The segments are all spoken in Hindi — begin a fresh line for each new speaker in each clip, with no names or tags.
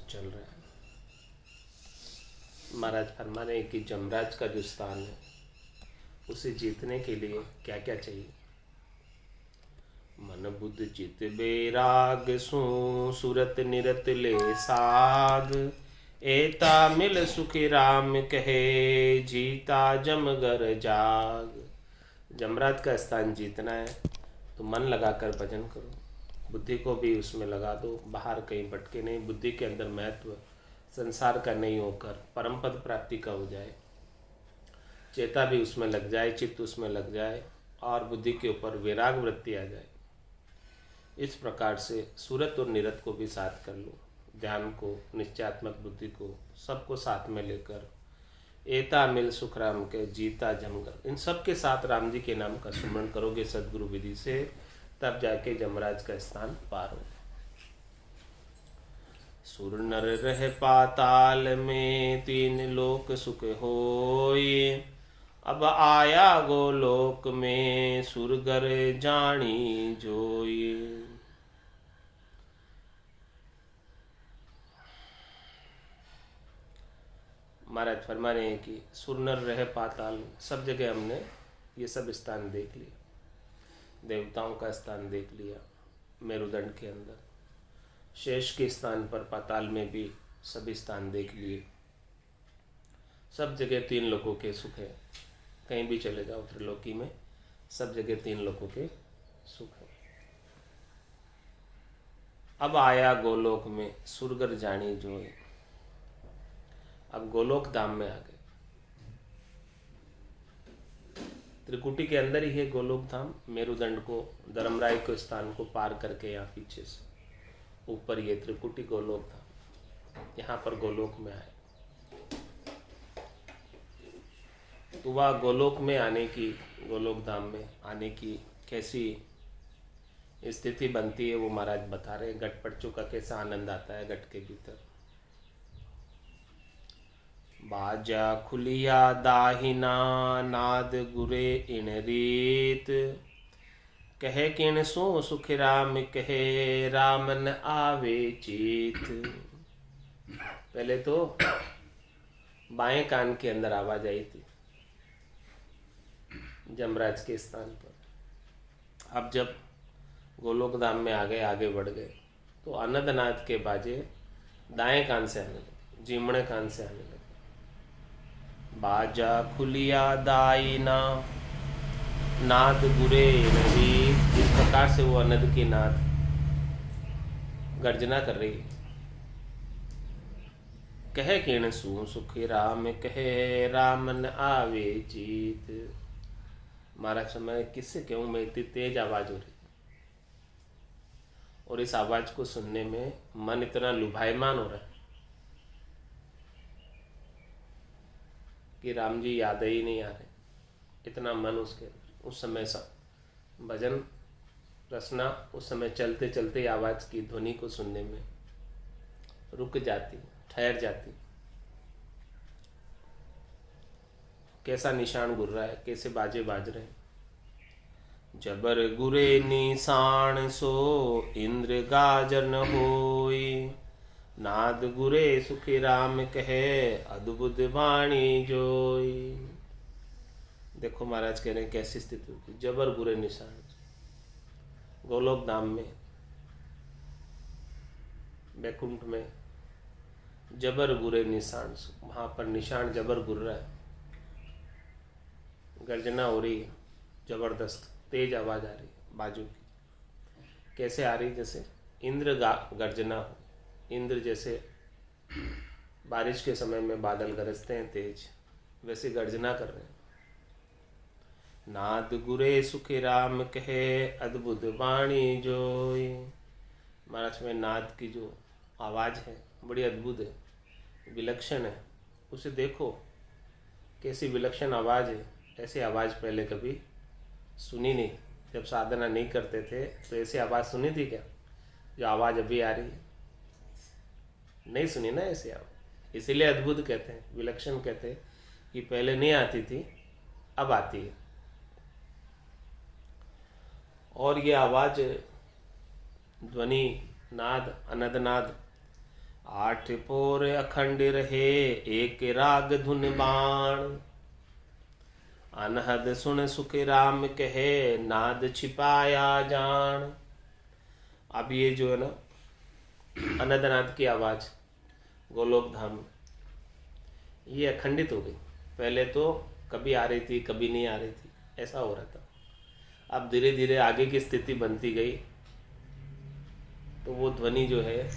चल रहा है। महाराज फरमाने हैं कि जमराज का जो स्थान है उसे जीतने के लिए क्या क्या चाहिए। मन बुद्ध चित बैराग सु सूरत निरत ले साग, एता मिल सुखी राम कहे जीता जमगर जाग। जमराज का स्थान जीतना है तो मन लगाकर भजन करो, बुद्धि को भी उसमें लगा दो, बाहर कहीं भटके नहीं। बुद्धि के अंदर महत्व संसार का नहीं होकर परम पद प्राप्ति का हो जाए, चेता भी उसमें लग जाए, चित्त उसमें लग जाए और बुद्धि के ऊपर वैराग वृत्ति आ जाए। इस प्रकार से सूरत और निरत को भी साथ कर लो, ध्यान को, निश्चयात्मक बुद्धि को, सबको साथ में लेकर एता मिल सुख राम के जीता जमकर, इन सब के साथ राम जी के नाम का सुमरण करोगे सदगुरु विधि से, तब जाके जमराज का स्थान पार हो। सुर नर रह पाताल में तीन लोक सुख होय, अब आया गोलोक में सुरगर जानी जोई। महाराज फरमा रहे हैं कि सुर नर रहे पाताल, सब जगह हमने ये सब स्थान देख लिया, देवताओं का स्थान देख लिया मेरुदंड के अंदर, शेष के स्थान पर पाताल में भी सभी स्थान देख लिए। सब जगह तीन लोगों के सुख है, कहीं भी चले जाओ त्रिलोकी में सब जगह तीन लोगों के सुख है। अब आया गोलोक में सुरगर जानी जोई, अब गोलोक धाम में आ गए। त्रिकुटी के अंदर ही है गोलोक धाम, मेरुदंड को, धर्मराय के स्थान को पार करके यहाँ पीछे से ऊपर ये त्रिकुटी गोलोक धाम, यहाँ पर गोलोक में आए। तो वह गोलोक में आने की, गोलोक धाम में आने की कैसी स्थिति बनती है वो महाराज बता रहे हैं। घट पट चुका कैसा आनंद आता है घट के भीतर। बाजा खुलिया दाहिना नाद गुरे इन रीत, कहे किन सो सुख राम कहे रामन आवे चीत। पहले तो बाएं कान के अंदर आवाज आई थी जमराज के स्थान पर। अब जब गोलोक धाम में आ गए, आगे बढ़ गए, तो आनंदनाथ के बाजे दाएं कान से आने लगे, जीमणे कान से आने लगे। बाजा खुलिया दाइना नाद गुरे नदी, इस प्रकार से वो अनद की नाद गर्जना कर रही है। कहे किण सु सुखी राम कहे रामन आवे जीत। महाराज समय किससे कहूँ मैं, इतनी तेज आवाज हो रही और इस आवाज को सुनने में मन इतना लुभायमान हो रहा है कि राम जी याद ही नहीं आ रहे, इतना मन उसके उस समय सा भजन रचना उस समय चलते चलते आवाज की ध्वनि को सुनने में रुक जाती, ठहर जाती। कैसा निशान गुर रहा है, कैसे बाजे बाज रहे हैं। जबर गुरे निशान सो इंद्र गाजर न होई, नाद गुरे सुखी राम कहे अद्भुत वाणी जोई। देखो महाराज कह रहे हैं कैसी स्थिति होती। जबर गुरे निशान, गोलोक धाम में बैकुंठ में जबर गुरे निशान, वहां पर निशान जबर गुर रहा है, गर्जना हो रही है, जबरदस्त तेज आवाज आ रही है बाजू की। कैसे आ रही, जैसे इंद्र गर्जना हो, इंद्र जैसे बारिश के समय में बादल गरजते हैं तेज, वैसे गर्जना कर रहे हैं। नाद गुरे सुखी राम कहे अद्भुत वाणी जोई। महाराज में नाद की जो आवाज है बड़ी अद्भुत है, विलक्षण है। उसे देखो कैसी विलक्षण आवाज है, ऐसी आवाज पहले कभी सुनी नहीं। जब साधना नहीं करते थे तो ऐसी आवाज सुनी थी क्या, जो आवाज अभी आ रही है? नहीं सुनी ना ऐसी आवाज। इसीलिए अद्भुत कहते हैं, विलक्षण कहते हैं कि पहले नहीं आती थी, अब आती है। और ये आवाज, ध्वनि, नाद, अनदनाद आठ पोर अखंड रहे एक राग धुन बाण। अनहद सुन सुख राम कहे नाद छिपाया जान। अब ये जो है ना अनदनाद की आवाज गोलोक धाम में ये अखंडित हो गई। पहले तो कभी आ रही थी कभी नहीं आ रही थी, ऐसा हो रहा था। अब धीरे धीरे आगे की स्थिति बनती गई तो वो ध्वनि जो है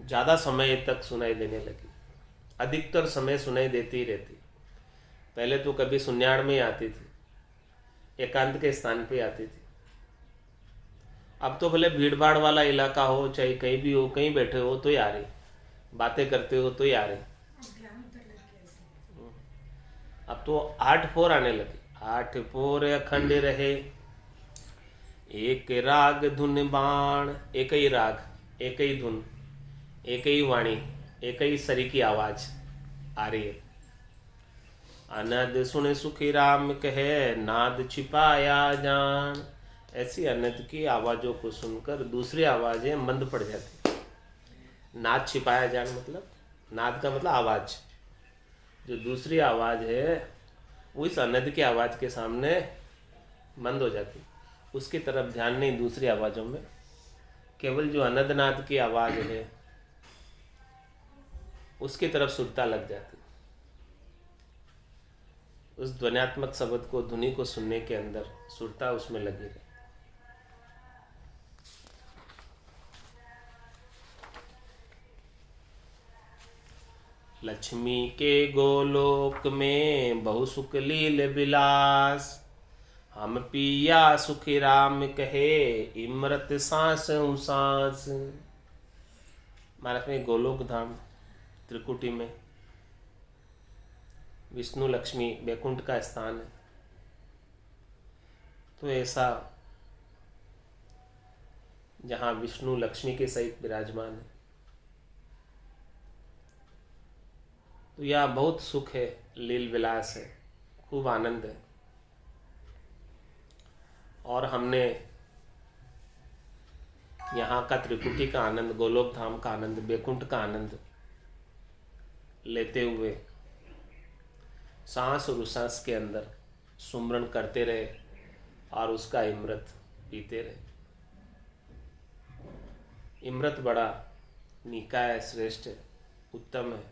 ज़्यादा समय तक सुनाई देने लगी, अधिकतर समय सुनाई देती ही रहती। पहले तो कभी सुन्याड़ में आती थी, एकांत के स्थान पे आती थी। अब तो भले भीड़ भाड़ वाला इलाका हो चाहे कहीं भी हो, कहीं बैठे हो तो ही आ रही, बातें करते हो तो ही आ रही। अब तो 8 पोर आने लगे। 8 पोर अखंड रहे एक राग धुन बाण। एक ही राग, एक ही धुन, एक ही वाणी, एक ही सरी की आवाज आ रही है। अनद सुन सुखी राम कहे नाद छिपाया जान। ऐसी अनद की आवाजों को सुनकर दूसरी आवाजें मंद पड़ जाती। नाद छिपाया जान मतलब, नाद का मतलब आवाज। जो दूसरी आवाज है वो इस अनद की आवाज के सामने मंद हो जाती। उसकी तरफ ध्यान नहीं दूसरी आवाजों में, केवल जो अनदनाद की आवाज है उसकी तरफ सुरता लग जाती। उस ध्वन्यात्मक शब्द को, धुनी को सुनने के अंदर सुरता उसमें लगी रही। लक्ष्मी के गोलोक में बहु सुख लील विलास। हम पिया सुखी राम कहे इमरत सांस सांस। महाराज में गोलोक धाम त्रिकुटी में विष्णु लक्ष्मी बैकुंठ का स्थान है। तो ऐसा जहाँ विष्णु लक्ष्मी के सहित विराजमान है, तो यह बहुत सुख है, लील विलास है, खूब आनंद है। और हमने यहाँ का त्रिकुटी का आनंद, गोलोक धाम का आनंद, बैकुंठ का आनंद लेते हुए सांस और उसांस के अंदर सुमरण करते रहे और उसका इमृत पीते रहे। इमृत बड़ा निकाय श्रेष्ठ है, उत्तम है,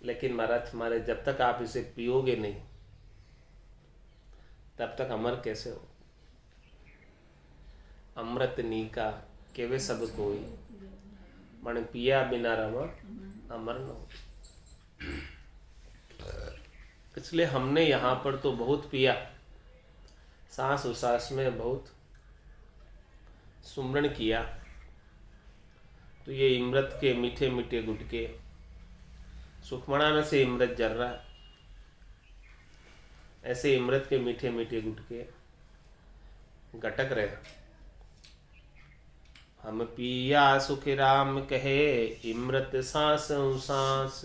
लेकिन महाराज हमारे जब तक आप इसे पियोगे नहीं तब तक अमर कैसे हो। अमृत नीका केवे सब कोई, मन पिया बिना रमा अमर न हो। इसलिए हमने यहाँ पर तो बहुत पिया, सांस उसास में बहुत सुमरण किया। तो ये इमृत के मीठे मीठे गुटके सुखमणान से इमृत जर रहा, ऐसे इमृत के मीठे मीठे गुटके गटक रहे। हम पिया सुख राम कहे इमृत सांस सांस।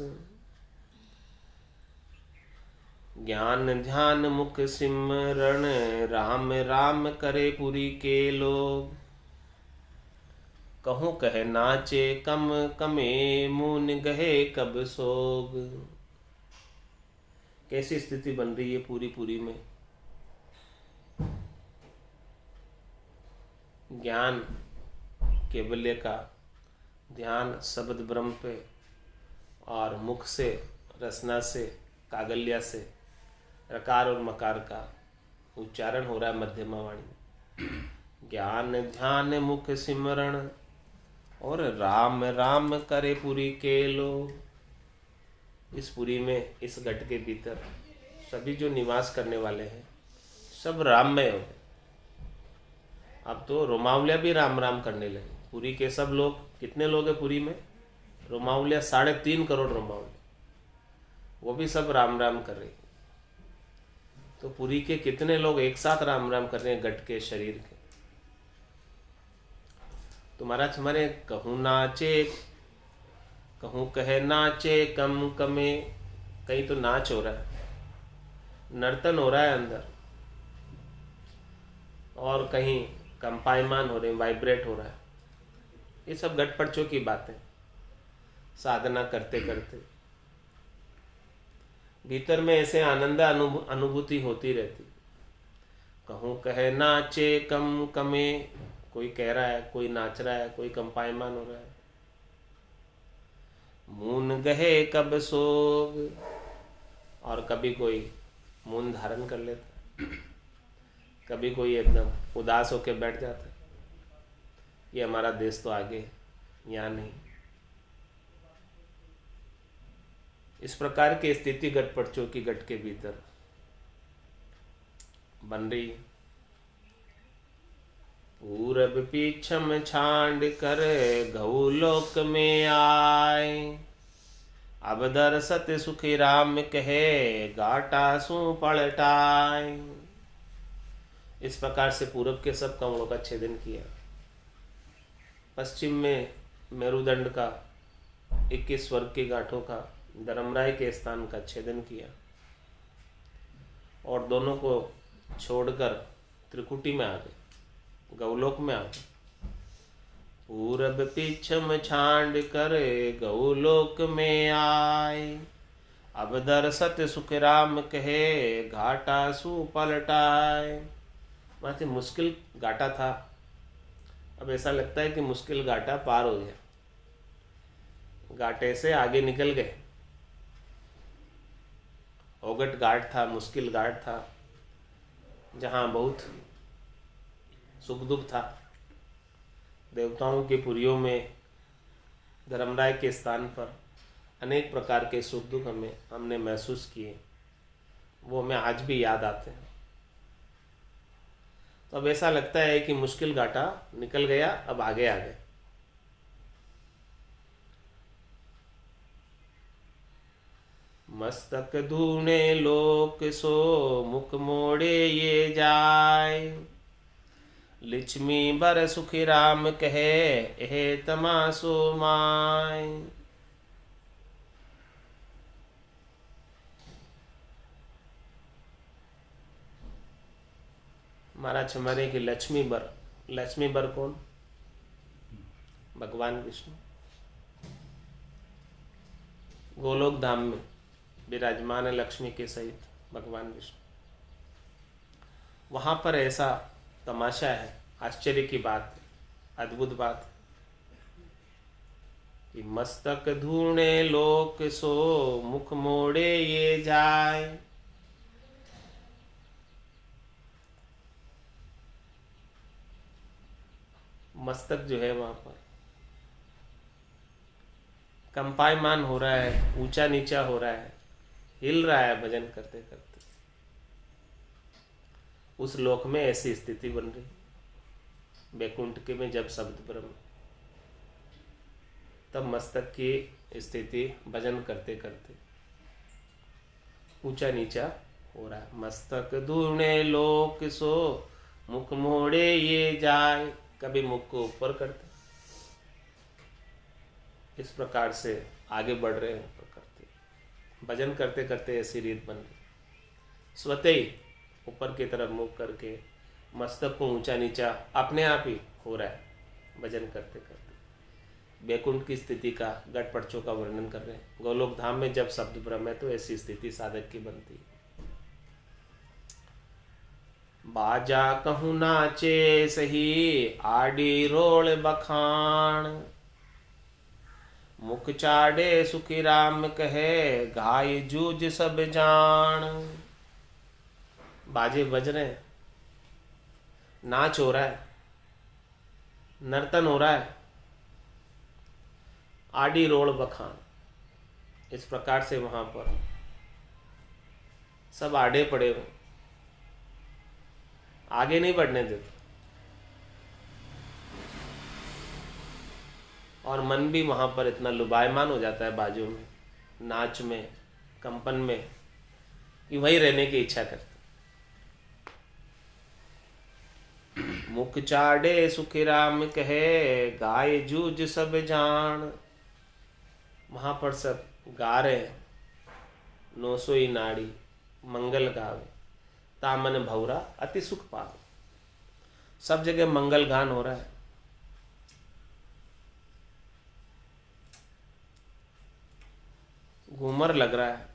ज्ञान ध्यान मुख सिमरण राम राम करे पुरी के लोग। कहूँ कहे नाचे कम कमे मुन गहे कब सोग। कैसी स्थिति बन रही है पूरी पूरी में। ज्ञान केवल्य का ध्यान शब्द ब्रह्म पे और मुख से, रसना से, कागल्या से रकार और मकार का उच्चारण हो रहा है मध्यमा वाणी में। ज्ञान ध्यान मुख सिमरण और राम राम करे पुरी के लोग। इस पुरी में, इस घट के भीतर सभी जो निवास करने वाले हैं सब राममय हो गए। अब तो रोमावलिया भी राम राम करने लगे। पुरी के सब लोग, कितने लोग हैं पुरी में? रोमावलिया 3.5 करोड़ रोमावलिया, वो भी सब राम राम कर रही। तो पुरी के कितने लोग एक साथ राम राम कर रहे हैं घट के शरीर के। तो महाराज हमारे कहूँ नाचे, कहूँ कहे नाचे कम कमे, कहीं तो नाच हो रहा है, नर्तन हो रहा है अंदर, और कहीं कंपायमान हो रहे हैं, वाइब्रेट हो रहा है। ये सब घटपटचों की बातें। साधना करते करते भीतर में ऐसे आनंद अनुभूति होती रहती। कहूँ कहे नाचे कम कमे, कोई कह रहा है, कोई नाच रहा है, कोई कंपायमान हो रहा है। मून गहे कब सोग, और कभी कोई मून धारण कर लेता, कभी कोई एकदम उदास होकर बैठ जाता है। ये हमारा देश तो आगे, यहाँ नहीं। इस प्रकार की स्थिति घटपटचों की घट के भीतर बन रही है। पूरब पीछम छांड कर गौ लोक में आए, अब दरसत सुखी राम कहे घाटा सु पलटाए। इस प्रकार से पूरब के सब कमलों का छेदन किया। पश्चिम में मेरुदंड का 21 स्वर्ग की गांठों का धर्मराय के स्थान का छेदन किया और दोनों को छोड़कर त्रिकुटी में आ गए, गौलोक में आ गए। पूरब पीछम छांड कर गौलोक में आए, अब दरसत सुख राम कहे घाटा सु पलटाए। वहाँ से मुश्किल घाटा था, अब ऐसा लगता है कि मुश्किल घाटा पार हो गया, घाटे से आगे निकल गए। ओगट घाट था, मुश्किल घाट था, जहाँ बहुत सुख दुख था। देवताओं की पुरियों में धर्मराय के स्थान पर अनेक प्रकार के सुख दुख हमने महसूस किए, वो हमें आज भी याद आते हैं। तो अब ऐसा लगता है कि मुश्किल घाटा निकल गया, अब आगे आ गए। मस्तक धूने लोक सो मुख मोड़े ये जाय, लिच्छमी बर सुखी राम कहे एहे तमासो माय। महाराज हमारे की लक्ष्मी बर कौन? भगवान विष्णु गोलोक धाम में विराजमान है लक्ष्मी के सहित भगवान विष्णु। वहाँ पर ऐसा तमाशा है, आश्चर्य की बात, अद्भुत बात कि मस्तक धूणे लोक सो मुख मोड़े ये जाए। मस्तक जो है वहाँ पर कंपायमान हो रहा है, ऊंचा नीचा हो रहा है, हिल रहा है भजन करते करते। उस लोक में ऐसी स्थिति बन रही, बैकुंठ के में जब शब्द ब्रह्म, तब मस्तक की स्थिति भजन करते करते ऊंचा नीचा हो रहा है। मस्तक धूणे लोक सो मुख मोड़े ये जाए, कभी मुख को ऊपर करते, इस प्रकार से आगे बढ़ रहे हैं करते, भजन करते करते ऐसी रीत बन रही। स्वतः ही ऊपर की तरफ मुख करके मस्तक को ऊंचा नीचा अपने आप ही हो रहा है भजन करते करते। बैकुंठ की स्थिति का गटपटचों का वर्णन कर रहे हैं। गोलोक धाम में जब शब्द ब्रह्म है तो ऐसी स्थिति साधक की बनती है। बाजा कहूँ नाचे सही आडी रोल बखान, मुख चाड़े सुखी राम कहे घाय जूझ सब जान। बाजे बज रहे हैं, नाच हो रहा है, नर्तन हो रहा है, आडी रोल बखान, इस प्रकार से वहां पर सब आड़े पड़े हुए, आगे नहीं बढ़ने देते। और मन भी वहां पर इतना लुभायमान हो जाता है बाजों में, नाच में, कंपन में, कि वहीं रहने की इच्छा करते। मुख चाड़े सुखी राम कहे गाय जूझ सब जान। वहां पर सब गा रहे हैं, नौसोई नाड़ी मंगल गावे, तामन भौरा अति सुख पावे। सब जगह मंगल गान हो रहा है। घूमर लग रहा है,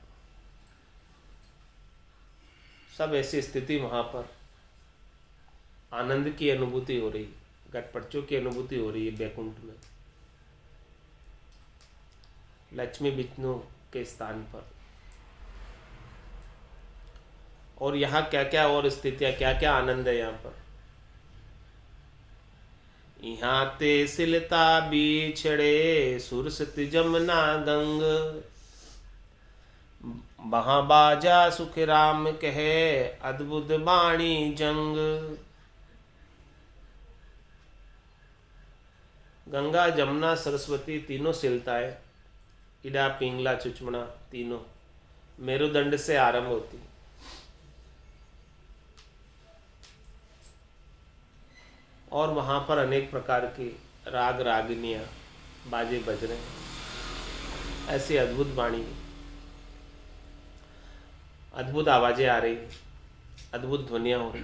सब ऐसी स्थिति। वहां पर आनंद की अनुभूति हो रही, घटपटचों की अनुभूति हो रही है बैकुंठ में, लक्ष्मी विष्णु के स्थान पर। और यहाँ क्या क्या और स्थितियां, क्या क्या आनंद है यहाँ पर। यहाँ ते सिलता बिछड़े सुरसत जमुना गंग, वहां बाजा सुख राम कहे अद्भुत बाणी जंग। गंगा जमुना सरस्वती तीनों सिलताएं, इडा पिंगला चुचमना, तीनों मेरुदंड से आरंभ होती। और वहां पर अनेक प्रकार की राग रागिनियां, बाजे बज रहे हैं, ऐसी अद्भुत वाणी, अद्भुत आवाजें आ रही, अद्भुत ध्वनियां हो रही।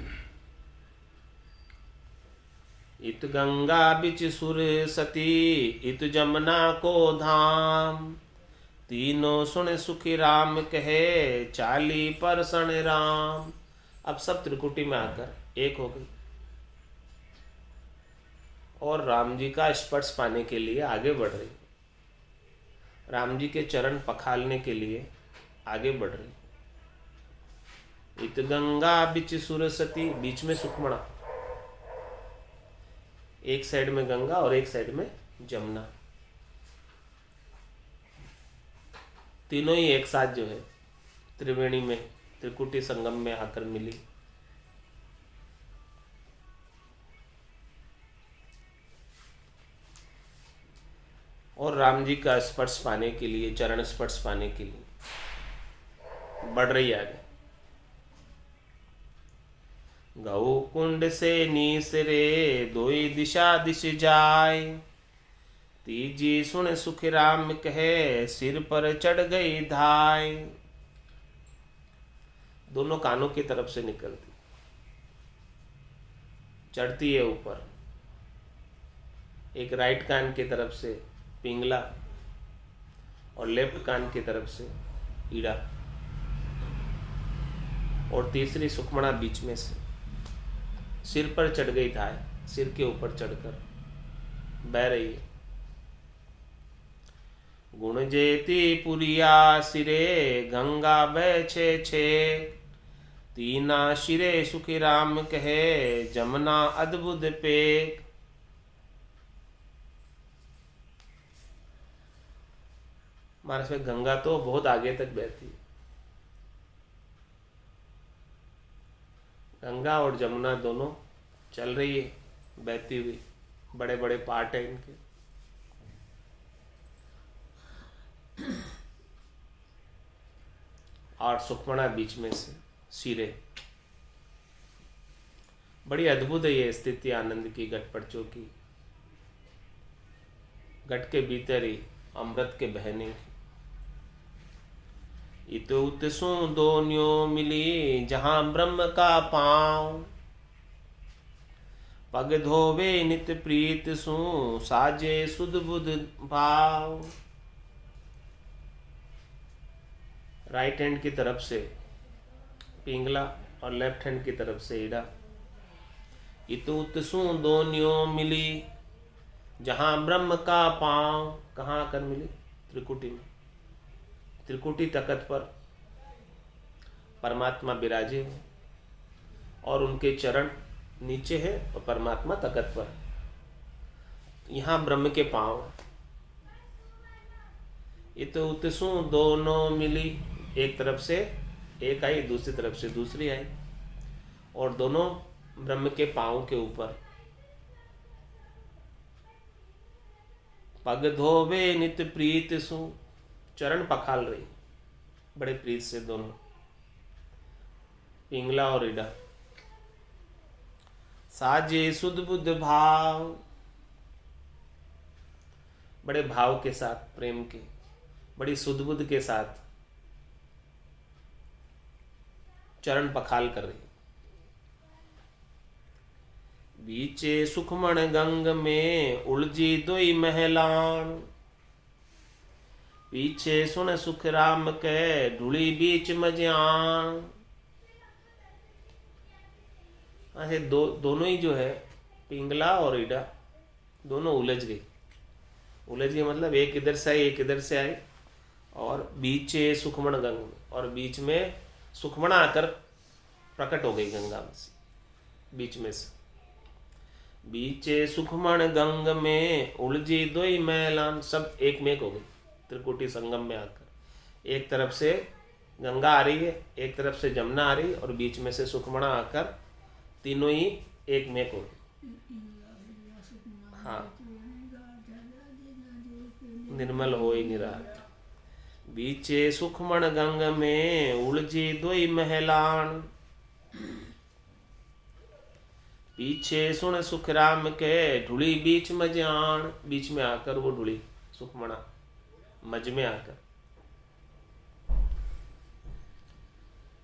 इत गंगा बिच सुर सती, इत जमुना को धाम, तीनों सुन सुखी राम कहे चाली परसण राम। अब सब त्रिकुटी में आकर एक हो गई और राम जी का स्पर्श पाने के लिए आगे बढ़ रही, राम जी के चरण पखालने के लिए आगे बढ़ रही। इत गंगा बिच सुरसती, बीच में सुखमणा, एक साइड में गंगा और एक साइड में जमुना, तीनों ही एक साथ जो है त्रिवेणी में, त्रिकुटी संगम में आकर मिली। और राम जी का स्पर्श पाने के लिए, चरण स्पर्श पाने के लिए बढ़ रही आगे। गौ कुंड से नीसरे दोई दिशा दिश जाय, तीजी सुन सुख राम कहे सिर पर चढ़ गई धाय। दोनों कानों की तरफ से निकलती, चढ़ती है ऊपर, एक राइट कान की तरफ से पिंगला और लेफ्ट कान की तरफ से ईड़ा, और तीसरी सुखमणा बीच में से। सिर पर चढ़ गई धाय, सिर के ऊपर चढ़कर बह रही है। गुण जेती पुरिया सिरे गंगा बह छे छे, तीना शिरे सुखी राम कहे जमुना अद्भुत पेक। महाराज में गंगा तो बहुत आगे तक बहती है, गंगा और जमुना दोनों चल रही है बहती हुई, बड़े बड़े पार्ट हैं इनके। और सुखमणा बीच में से सिरे। बड़ी अद्भुत है ये स्थिति आनंद की, घटपटचों की, घट के भीतर ही अमृत के बहने की। इत उतसु दोन्यों मिली जहां ब्रह्म का पांव, पग धोवे नित प्रीत सु साजे सुध बुध भाव। राइट हैंड की तरफ से पिंगला और लेफ्ट हैंड की तरफ से ईड़ा। इत उतसु दोन्यों मिली जहां ब्रह्म का पांव, कहाँ आकर मिली? त्रिकुटी में। त्रिकुटी तकत पर परमात्मा विराजे हैं और उनके चरण नीचे है और परमात्मा तकत पर, यहाँ ब्रह्म के पांव। इत उतसु दोनों मिली, एक तरफ से एक आई, दूसरी तरफ से दूसरी आई, और दोनों ब्रह्म के पांव के ऊपर। पग धोवे नित प्रीत सु, चरण पखाल रही बड़े प्रीत से दोनों, पिंगला और ईड़ा। साजे सुध बुध भाव, बड़े भाव के साथ, प्रेम के, बड़ी सुध बुध के साथ चरण पखाल कर रही। बीचे सुखमण गंग में उलझी दोई महलान, पीछे सुन सुख राम के ढूली बीच मजान। ऐसे दोनों ही जो है पिंगला और ईडा दोनों उलझ गई। उलझ गई मतलब एक इधर से आई एक इधर से आई, और बीचे सुखमण गंग में, और बीच में सुखमणा आकर प्रकट हो गई गंगा में से, बीच में से। बीचे सुखमण गंग में उलझी दोई मैलान, सब एक में एक हो गई त्रिकुटी संगम में आकर। एक तरफ से गंगा आ रही है, एक तरफ से जमुना आ रही, और बीच में से सुखमणा आकर तीनों ही एक में एक हो गई। हाँ, निर्मल होई निराग। बीचे सुखमण गंग में उलझी दोई महलान। पीछे सुन सुख राम के ढूली बीच मजान, बीच में आकर वो ढूली सुखमणा मज में आकर।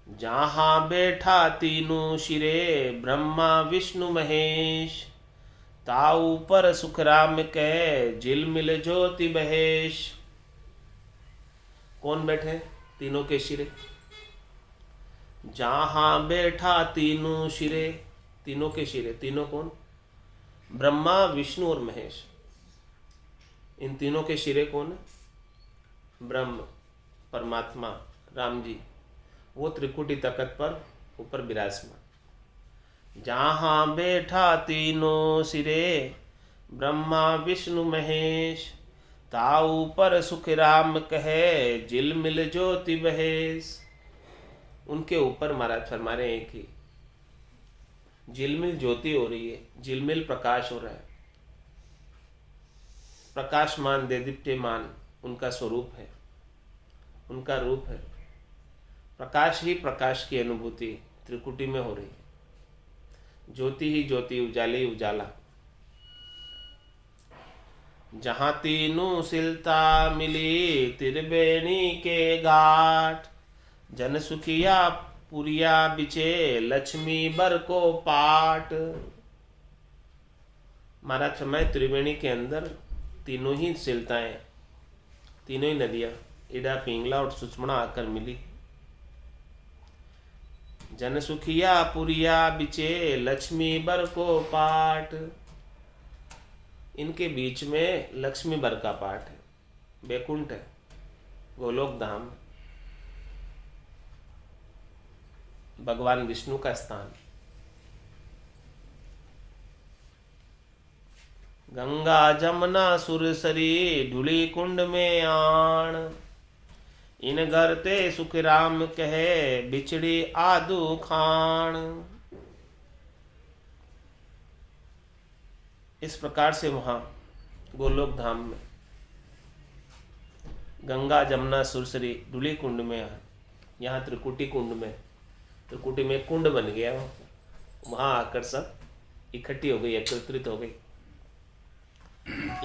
जहां बैठा तीनों शिरे ब्रह्मा विष्णु महेश, ताऊ पर सुख राम के झिलमिल ज्योति बहेश। कौन बैठे? तीनों के शिरे। जहां बैठा तीनों शिरे, तीनों के शिरे, तीनों कौन? ब्रह्मा विष्णु और महेश। इन तीनों के शिरे कौन है? ब्रह्म परमात्मा राम जी, वो त्रिकुटी तकत पर ऊपर विराजमान। जहां बैठा तीनों सिरे ब्रह्मा विष्णु महेश, ताऊ पर सुख राम कहे झिलमिल ज्योति बहेश। उनके ऊपर महाराज फरमा रहे हैं कि झिलमिल ज्योति हो रही है, झिलमिल प्रकाश हो रहा है। प्रकाशमान देदीप्यमान उनका स्वरूप है, उनका रूप है। प्रकाश ही प्रकाश की अनुभूति त्रिकुटी में हो रही है। ज्योति ही ज्योति, उजाले ही उजाला। जहां तीनों सिलता मिली त्रिवेणी के घाट, जन सुखिया पुरिया बिचे लक्ष्मी बर को पाट। महाराज समय त्रिवेणी के अंदर तीनों ही सिलताएं, तीनों ही नदियां इडा पिंगला और सुषमणा आकर मिली। जन सुखिया पुरिया बिचे लक्ष्मी बर को पाट। इनके बीच में लक्ष्मी बर का पाठ है, बैकुंठ है, गोलोक धाम, भगवान विष्णु का स्थान। गंगा जमुना सुरसरी ढूली कुंड में आण, इन घर ते सुख राम कहे बिछड़ी आदू खान। इस प्रकार से वहां गोलोक धाम में गंगा जमुना सुरसरी ढूली कुंड में, यहाँ त्रिकुटी कुंड में, त्रिकुटी में कुंड बन गया, वहां आकर सब इकट्ठी हो गई, एकत्रित हो गई।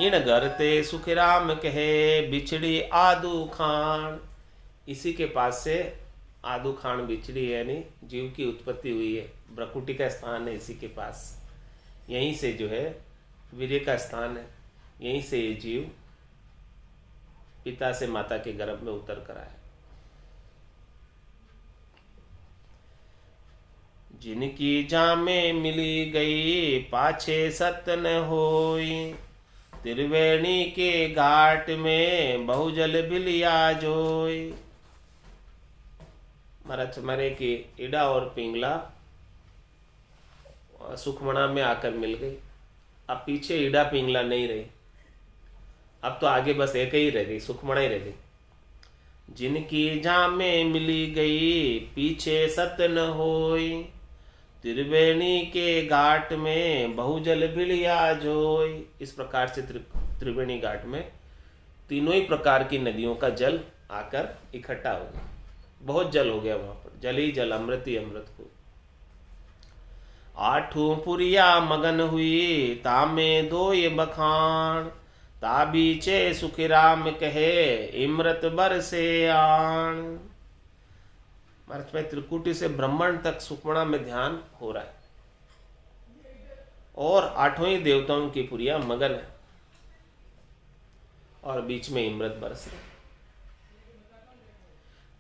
इन घर ते सुख राम कहे बिछड़ी आदू खान। इसी के पास से आदू खान बिछड़ी है, यानी जीव की उत्पत्ति हुई है। ब्रकुटी का स्थान है इसी के पास, यहीं से जो है वीर्य का स्थान है, यहीं से ये जीव पिता से माता के गर्भ में उतर कर आया। जिनकी जामे मिली गई पाछे सत्य न होई, त्रिवेणी के घाट में बहुजल बिलिया जोई। महाराज हमारे की इडा और पिंगला सुखमणा में आकर मिल गई। अब पीछे इडा पिंगला नहीं रही, अब तो आगे बस एक ही रह गई, सुखमणा ही रह गई। जिनकी जामे मिली गई पीछे सत्य न होई, त्रिवेणी के घाट में बहुजल बिलिया जोई। इस प्रकार से त्रिवेणी घाट में तीनों ही प्रकार की नदियों का जल आकर इकट्ठा हो गया। बहुत जल हो गया वहां पर, जल ही जल, अमृत ही अमृत को। आठों पुरिया मगन हुई तामे दो ये बखान, ताबीचे सुख राम कहे इमृत बरसे आन। महाराज में त्रिकुटी से ब्रह्मांड तक सुखमणा में ध्यान हो रहा है, और आठों ही देवताओं की पुरिया मगन है, और बीच में इमृत बरस रहे।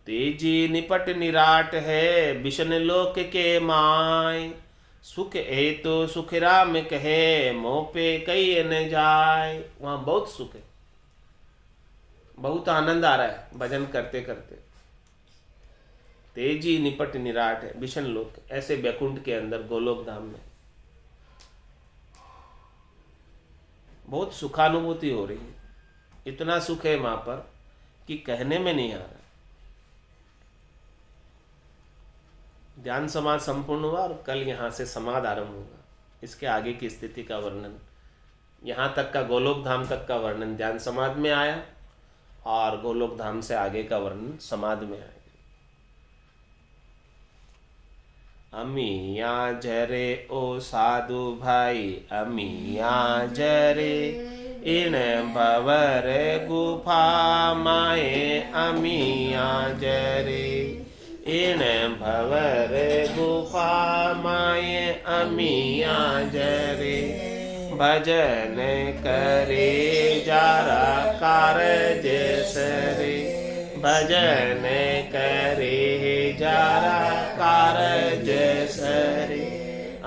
तेजी निपट निराट है विषन लोक के माय। सुख है तो सुख राम कहे मोह पे कई न जाए। वहां बहुत सुख है, बहुत आनंद आ रहा है भजन करते करते। तेजी निपट निराट है विषन लोक, ऐसे बैकुंठ के अंदर गोलोक धाम में बहुत सुखानुभूति हो रही है। इतना सुख है वहां पर कि कहने में नहीं आ रहा। ध्यान समाज संपूर्ण हुआ और कल यहाँ से समाध आरंभ होगा। इसके आगे की स्थिति का वर्णन, यहाँ तक का गोलोक धाम तक का वर्णन ध्यान समाध में आया और गोलोक धाम से आगे का वर्णन समाध में आया। अमिया जरे ओ साधु भाई अमिया जरे इन भवर गुफा माए अमिया जरे इन भवर गुफा माए अमिया जरे भजन करे जारा कारज सरे भजन करे जारा कारज सरे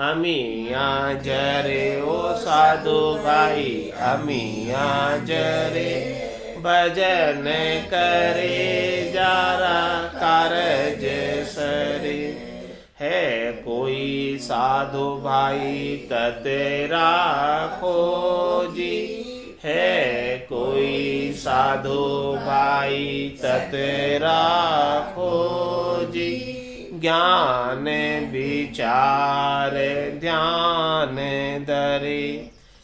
अमिया जरे ओ साधु भाई अमिया जरे भजन करे जारा कारज सरे है कोई साधु भाई तेरा खोजी है कोई साधु भाई तेरा खोजी ज्ञान विचार ध्यान धरे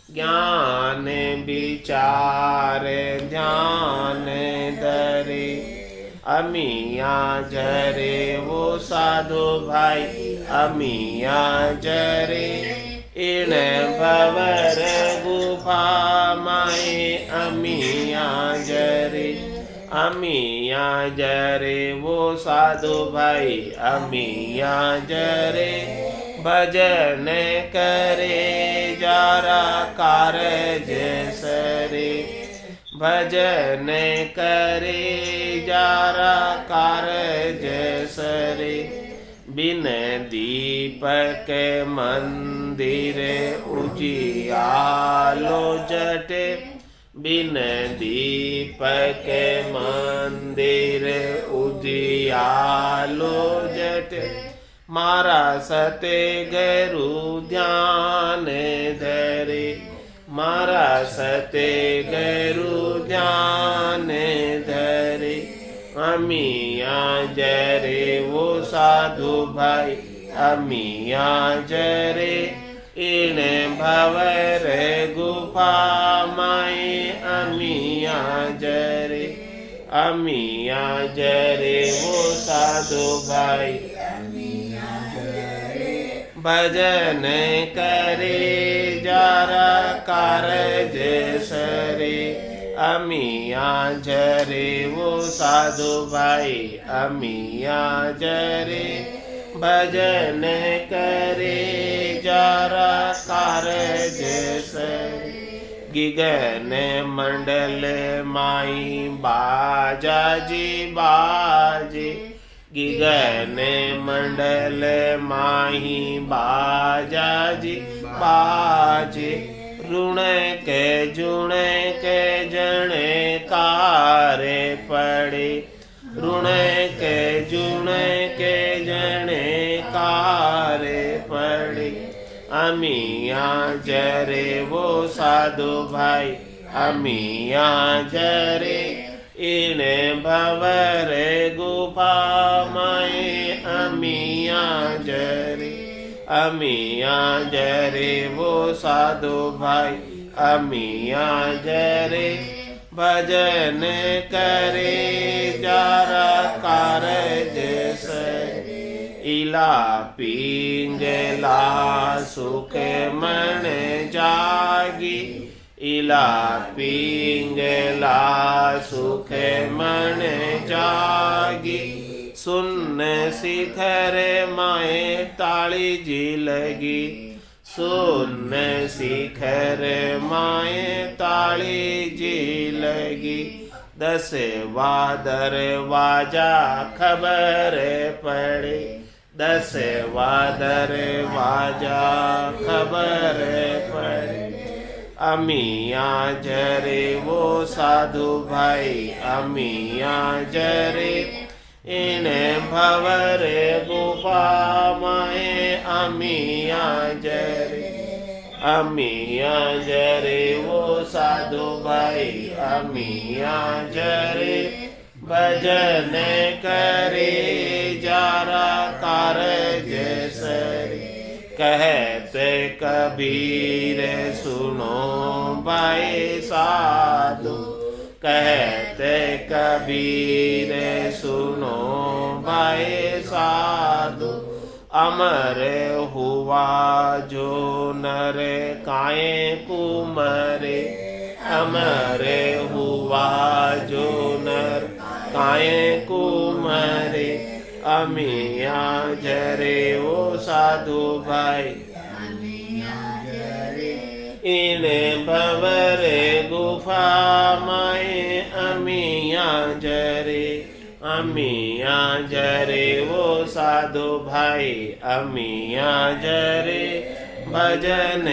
ज्ञान विचार ध्यान धरे अमिया जरे वो साधु भाई अमिया जरे इन भवर गुफा माए अमिया जरे अमिया जरे वो साधु भाई अमिया जरे भजन करे जारा कारज सरे भजन करे जारा कारज सरे बिन दीपक मंदिर उजियालो जटे बिन दीपक मंदिर उजियालो जटे मारा सते गरु ध्यान धरे मारा सते गरु ध्यान धरे अमिया जरे वो साधु भाई अमिया जरे इन भवर गुफा माए अमिया जरे अमिया जरे वो साधु भाई भजन करे जारा कारज सरे अमिया जरे वो साधु भाई अमिया जरे भजन करे जारा कारज सरे गिगन मंडल माई बाजा जी बाजे गिगन मंडल माही बाजा जी बाजे ऋण के जुण के जने कारे पड़े ऋण के जुण के जने कारे पड़े अमिया जरे वो साधु भाई अमिया जरे इन भवर गुफा माए अमिया जरे अमिया जरे वो साधु भाई अमिया जरे भजन करे जारा कारज सरे इला पिंगला सुख मन जागी इला पिंगला सुख मन जागी सुन शिखर माए ताली जी लगी सुन शिखर माए ताली जी लगी दसवा दरवाजा खबर पड़े, दसवा दरवाजा खबर पड़े। अमियाँ जरे वो साधु भाई, अमियाँ जरे इन भंवर गुफा में, अमियाँ जरे, अमियाँ जरे वो साधु भाई, अमियाँ जरे भजन करे जारा कारज सरे। कहते कबीर सुनो भाई साधु, कहते कबीर सुनो भाई साधु। अमर हुआ जो नर काए कुमरे, अमर हुआ जो नर काए कुमरे। अमियाँ जरे वो साधु भाई, अमियाँ जरे इन भंवर गुफा में, अमियाँ जरे, अमियाँ जरे वो साधु भाई, अमियाँ जरे भजन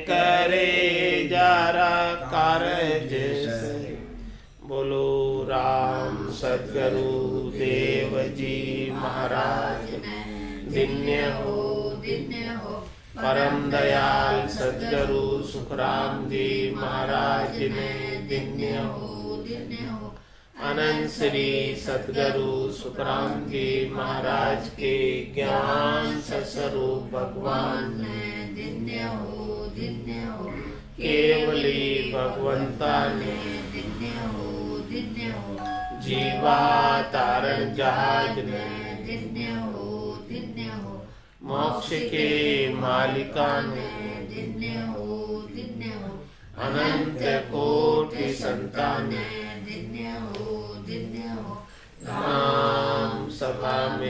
करे जारा कारज सरे। बोलो राम सद्गुरु देव जी महाराज दिन्य हो, दिन्य हो। परम दयाल सद्गुरु सुखराम जी महाराज ने दिन्य हो, दिन्य हो। अनंत श्री सद्गुरु सुखराम जी महाराज के ज्ञान सत्स्वरूप भगवान ने दिन्य हो, दिन्य हो। केवली भगवंता ने दिन्य हो, दिन्य हो। जीवा तारण जहाज ने दिन्य हो, दिन्य हो। मोक्ष के मालिका ने दिन्य हो, दिन्य हो। अनंत कोटि संतान ने दिन्य हो, दिन्य हो। नाम सभा में